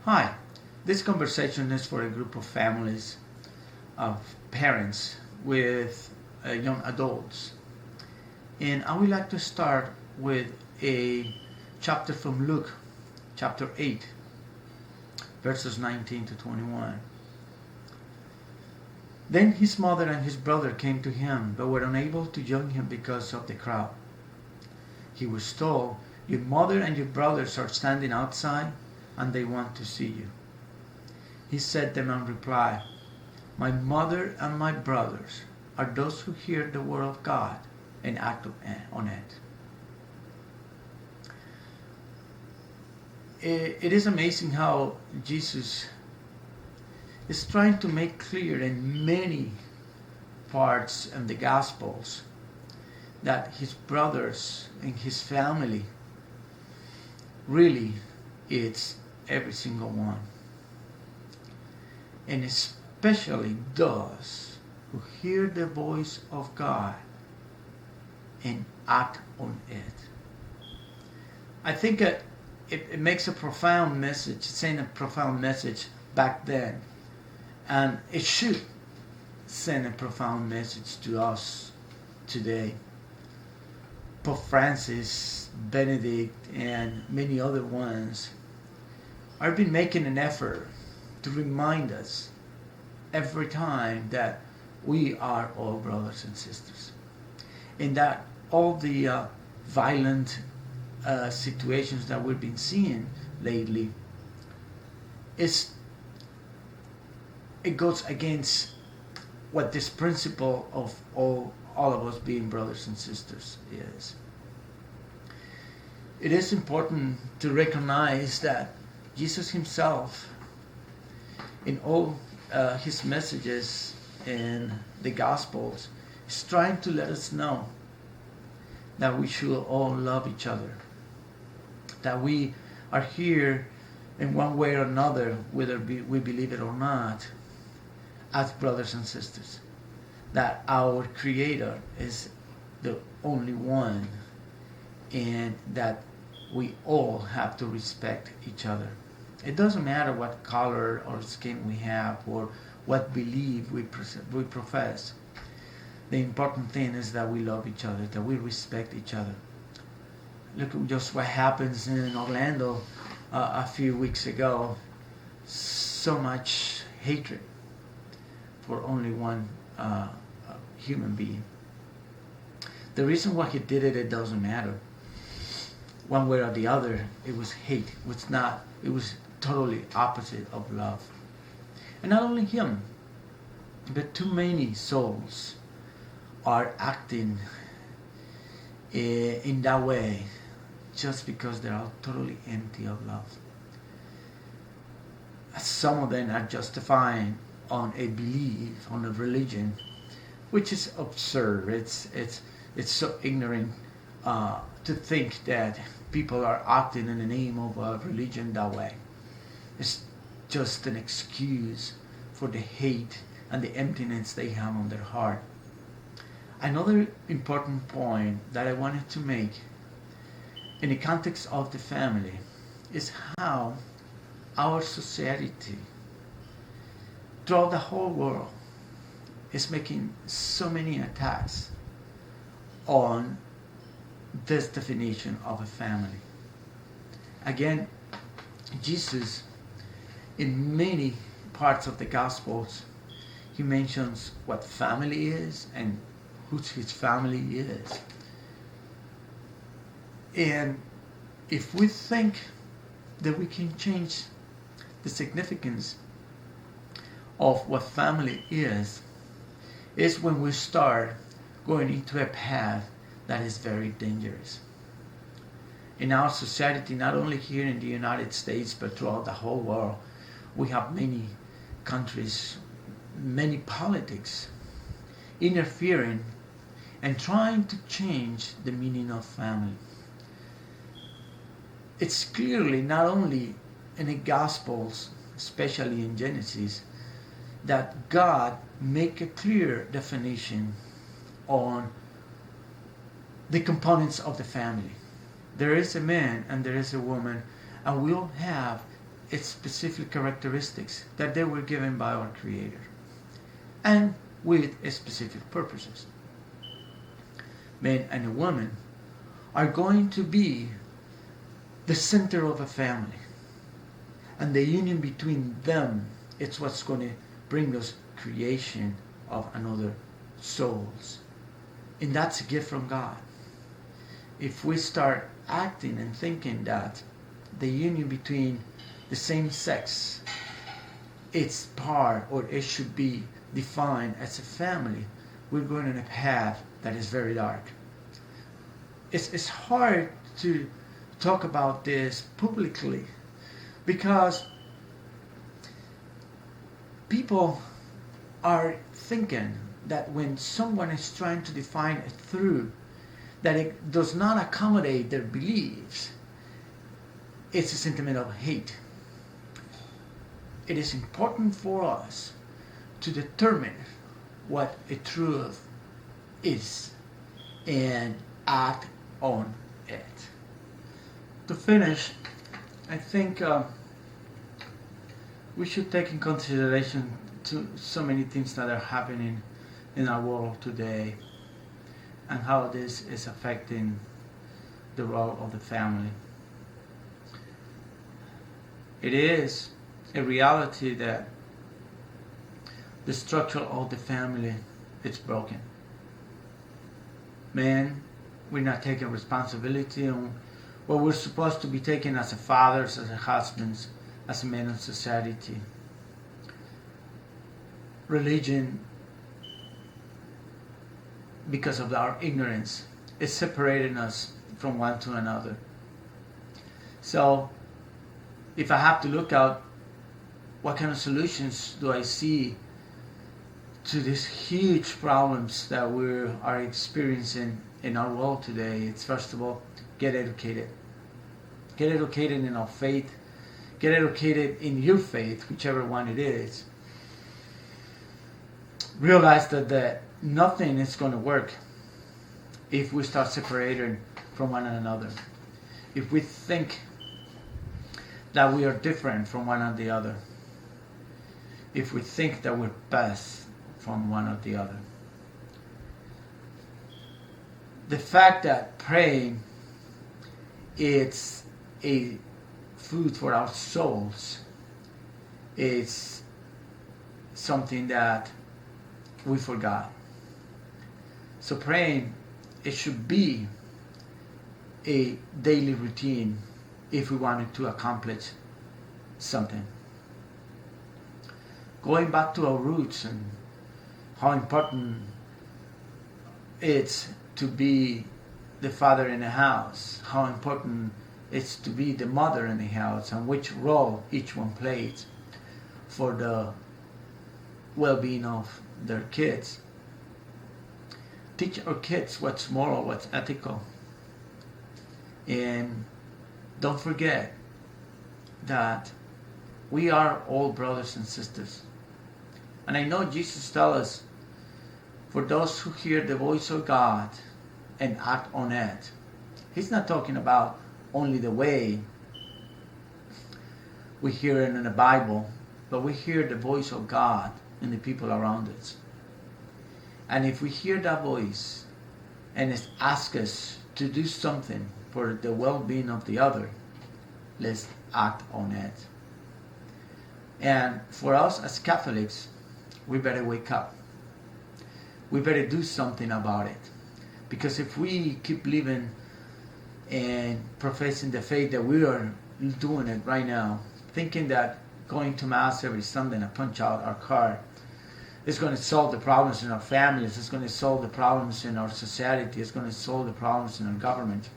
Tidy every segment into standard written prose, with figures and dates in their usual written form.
Hi, this conversation is for a group of families, of parents with young adults. And I would like to start with a chapter from Luke, chapter 8, verses 19 to 21. Then his mother and his brother came to him, but were unable to join him because of the crowd. He was told, "Your mother and your brothers are standing outside, and they want to see you." He said to them in reply, "My mother and my brothers are those who hear the word of God and act on it." It is amazing how Jesus is trying to make clear in many parts in the Gospels that his brothers and his family really it's every single one. And especially those who hear the voice of God and act on it. I think it makes a profound message, it's saying a profound message back then. And it should send a profound message to us today. Pope Francis, Benedict, and many other ones have been making an effort to remind us every time that we are all brothers and sisters. And that all the violent situations that we've been seeing lately, it goes against what this principle of all of us being brothers and sisters is. It is important to recognize that Jesus himself, in all his messages in the Gospels, is trying to let us know that we should all love each other, that we are here in one way or another, whether we believe it or not, as brothers and sisters, that our Creator is the only one, and that we all have to respect each other. It doesn't matter what color or skin we have or what belief we profess. The important thing is that we love each other, that we respect each other. Look at just what happens in Orlando a few weeks ago. So much hatred for only one human being. The reason why he did it doesn't matter. One way or the other, it was hate. It was totally opposite of love. And not only him, but too many souls are acting in that way just because they are totally empty of love. Some of them are justifying on a belief, on a religion, which is absurd. It's so ignorant to think that people are acting in the name of a religion that way. It's just an excuse for the hate and the emptiness they have on their heart. Another important point that I wanted to make in the context of the family is how our society throughout the whole world is making so many attacks on this definition of a family. Again, Jesus, in many parts of the Gospels, he mentions what family is and who his family is. And if we think that we can change the significance of what family is when we start going into a path that is very dangerous. In our society, not only here in the United States, but throughout the whole world, we have many countries, many politics interfering and trying to change the meaning of family. It's clearly not only in the Gospels, especially in Genesis, that God make a clear definition on the components of the family. There is a man and there is a woman, and we'll have its specific characteristics that they were given by our Creator, and with specific purposes. Man and a woman are going to be the center of a family, and the union between them, it's what's going to bring us creation of another souls. And that's a gift from God. If we start acting and thinking that the union between the same sex, it's part, or it should be defined as a family, we're going to have a path that is very dark. It's hard to talk about this publicly because people are thinking that when someone is trying to define a truth that it does not accommodate their beliefs, it's a sentiment of hate. It is important for us to determine what a truth is and act on it. To finish, I think we should take in consideration to so many things that are happening in our world today and how this is affecting the role of the family. It is a reality that the structure of the family is broken. Man, we're not taking responsibility on what we're supposed to be taking as a fathers, as a husbands, as a men in society. Religion, because of our ignorance, is separating us from one to another. So, if I have to look out, what kind of solutions do I see to these huge problems that we are experiencing in our world today? It's first of all, get educated. Get educated in our faith. Get educated in your faith, whichever one it is. Realize that nothing is going to work if we start separating from one another. If we think that we are different from one or the other. If we think that we're best from one or the other. The fact that praying is a food for our souls is something that we forgot. So praying, it should be a daily routine if we wanted to accomplish something. Going back to our roots and how important it's to be the father in the house, how important it's to be the mother in the house, and which role each one plays for the well-being of their kids. Teach our kids what's moral, what's ethical. And don't forget that we are all brothers and sisters. And I know Jesus tells us, for those who hear the voice of God and act on it. He's not talking about only the way we hear it in the Bible, but we hear the voice of God in the people around us. And if we hear that voice and it asks us to do something for the well-being of the other, let's act on it. And for us as Catholics, we better wake up. We better do something about it. Because if we keep living and professing the faith that we are doing it right now, thinking that going to Mass every Sunday and punch out our card is going to solve the problems in our families, it's going to solve the problems in our society, it's going to solve the problems in our government,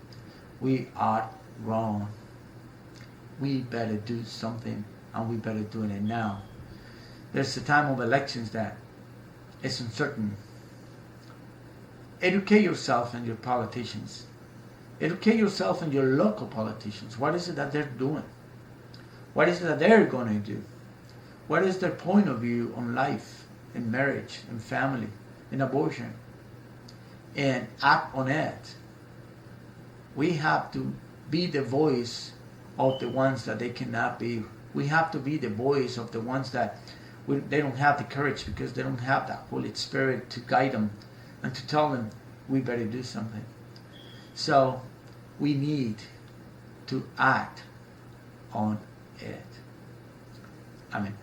we are wrong. We better do something, and we better do it now. There's a time of elections that is uncertain. Educate yourself and your politicians. Educate yourself and your local politicians. What is it that they're doing? What is it that they're going to do? What is their point of view on life, in marriage, in family, in abortion? And act on it. We have to be the voice of the ones that they cannot be We have to be the voice of the ones that they don't have the courage because they don't have that Holy Spirit to guide them and to tell them we better do something. So we need to act on it. Amen.